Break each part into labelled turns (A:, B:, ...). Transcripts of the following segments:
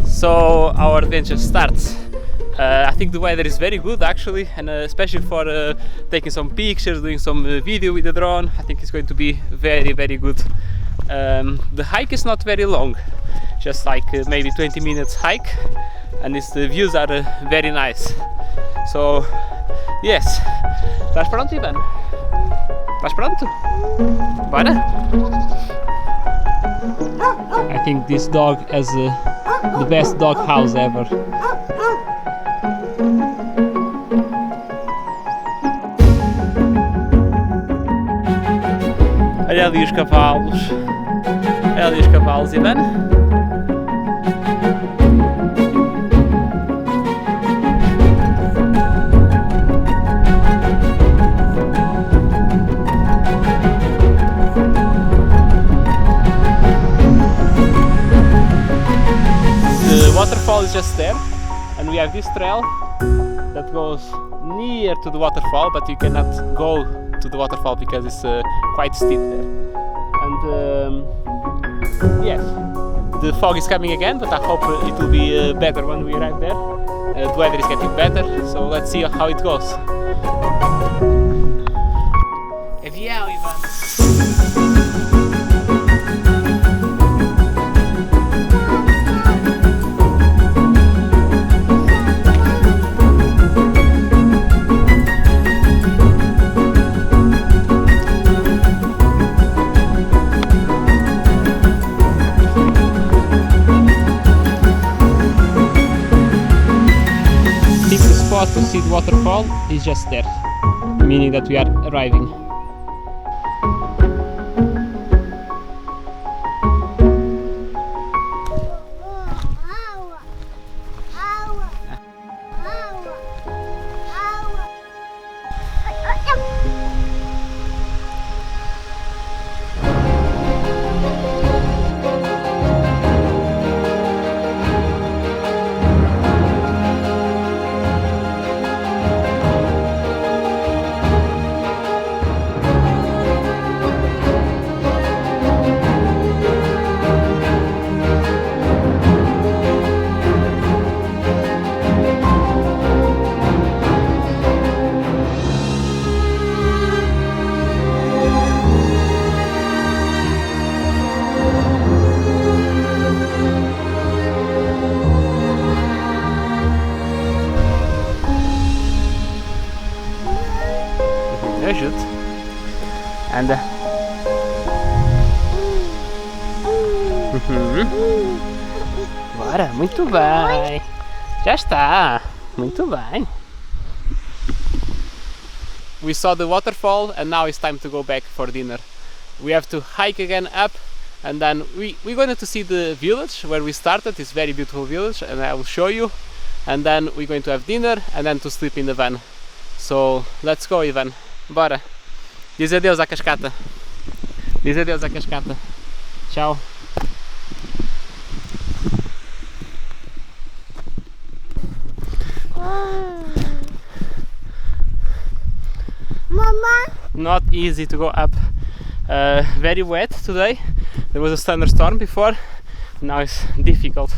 A: So our adventure starts. I think the weather is very good actually, and especially for taking some pictures, doing some video with the drone. I think it's going to be very good. The hike is not very long, just like maybe 20 minutes hike, and the views are very nice. So yes, estás pronto, Ivan? Estás pronto? Bora? I think this dog has the best dog house ever. Olha ali os cavalos. Olha ali os cavalos, Ivan. The waterfall is just there, and we have this trail that goes near to the waterfall, but you cannot go to the waterfall because it's quite steep there. And yes, the fog is coming again, but I hope it will be better when we arrive there. The weather is getting better, so let's see how it goes. Avião, Ivan! To see the waterfall is just there, meaning that we are arriving. Ajude. Anda. Bora, muito bem. Já está. Muito bem. We saw the waterfall and now it's time to go back for dinner. We have to hike again up, and then we're going to see the village where we started, this very beautiful village, and I will show you. And then we're going to have dinner and then to sleep in the van. So let's go, Ivan. Bora! Diz adeus à cascata. Diz adeus à cascata. Tchau.
B: Mama?
A: Not easy to go up. Very wet today. There was a thunderstorm before. Now it's difficult.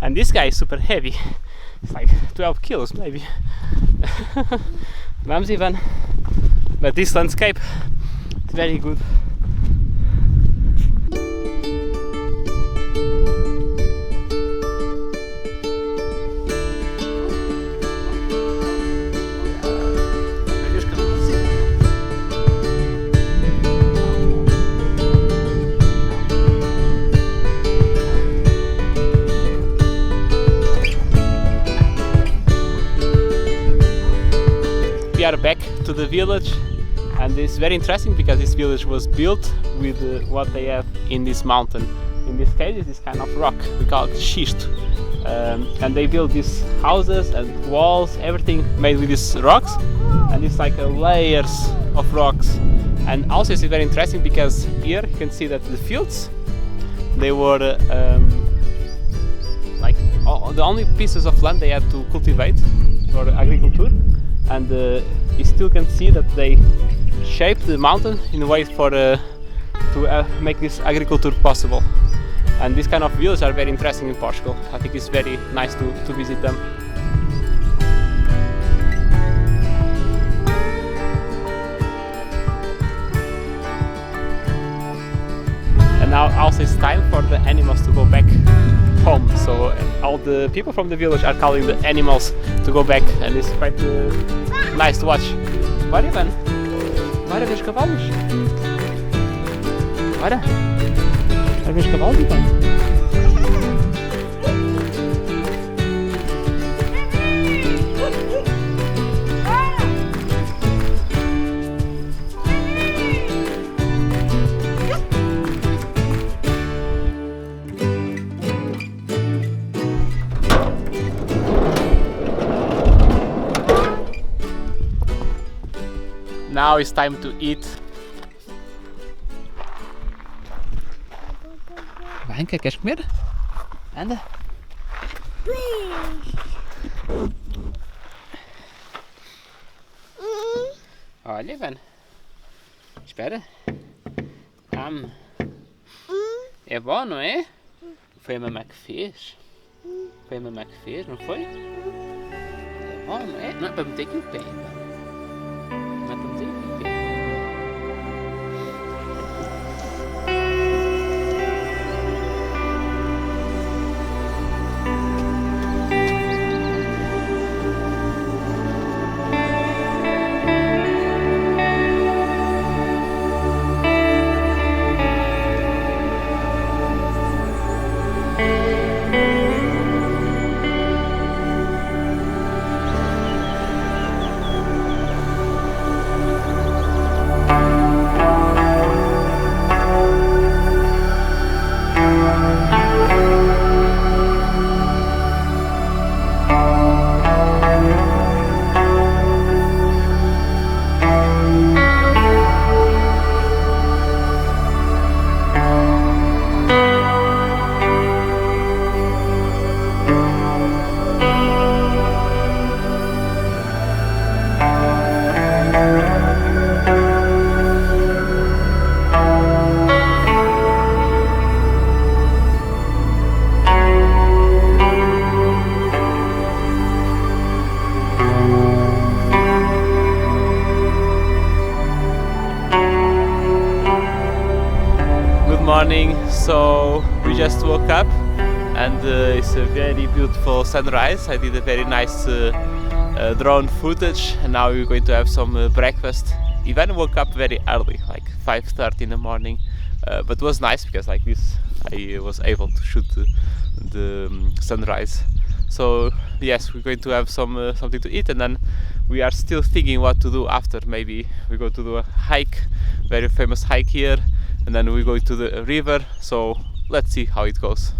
A: And this guy is super heavy. It's like 12 kilos maybe. Vamos, Ivan. But this landscape is very good. We are back to the village, and it's very interesting because this village was built with what they have in this mountain. In this case, it's this kind of rock, we call it schist. And they built these houses and walls, everything made with these rocks, and it's like layers of rocks. And also it's very interesting because here you can see that the fields, they were like the only pieces of land they had to cultivate for agriculture. And you still can see that they shaped the mountain in a way for to make this agriculture possible. And these kind of villages are very interesting in Portugal. I think it's very nice to visit them. And now also it's time for the animals to go back home. So all the people from the village are calling the animals to go back, and it's quite nice to watch. Bora, Ivan? Bora ver os cavalos? Bora? Bora ver os cavalos, Ivan? Now it's time to eat. Vanka, queres comer? Anda. Olha, Ivan. Espera. É bom, não é? Foi a mamãe que fez. Foi a mamãe que fez, não foi? É bom, não é? Não é para meter aqui o pé. Morning, so we just woke up and it's a very beautiful sunrise. I did a very nice drone footage, and now we're going to have some breakfast. Ivan woke up very early, like 5:30 in the morning, but it was nice because like this I was able to shoot the sunrise. So yes, we're going to have something to eat, and then we are still thinking what to do after. Maybe we go to do a hike, very famous hike here, and then we go to the river. So let's see how it goes.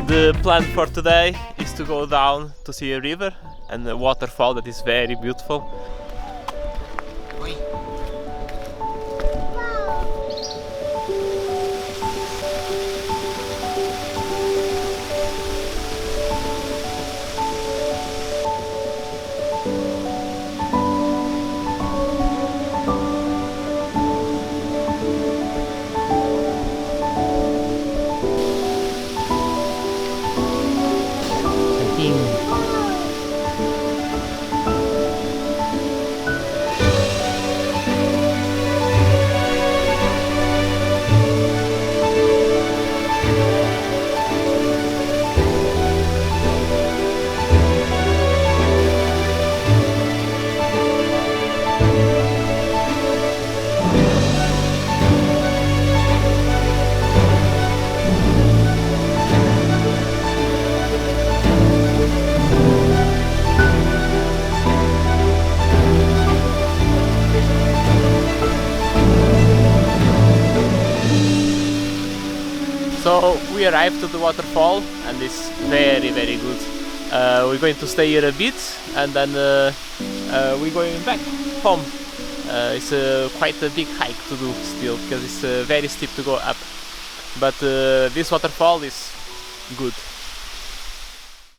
A: The plan for today is to go down to see a river and a waterfall that is very beautiful. So we arrived to the waterfall and it's very good. We're going to stay here a bit and then we're going back home. It's quite a big hike to do still, because it's very steep to go up, but this waterfall is good.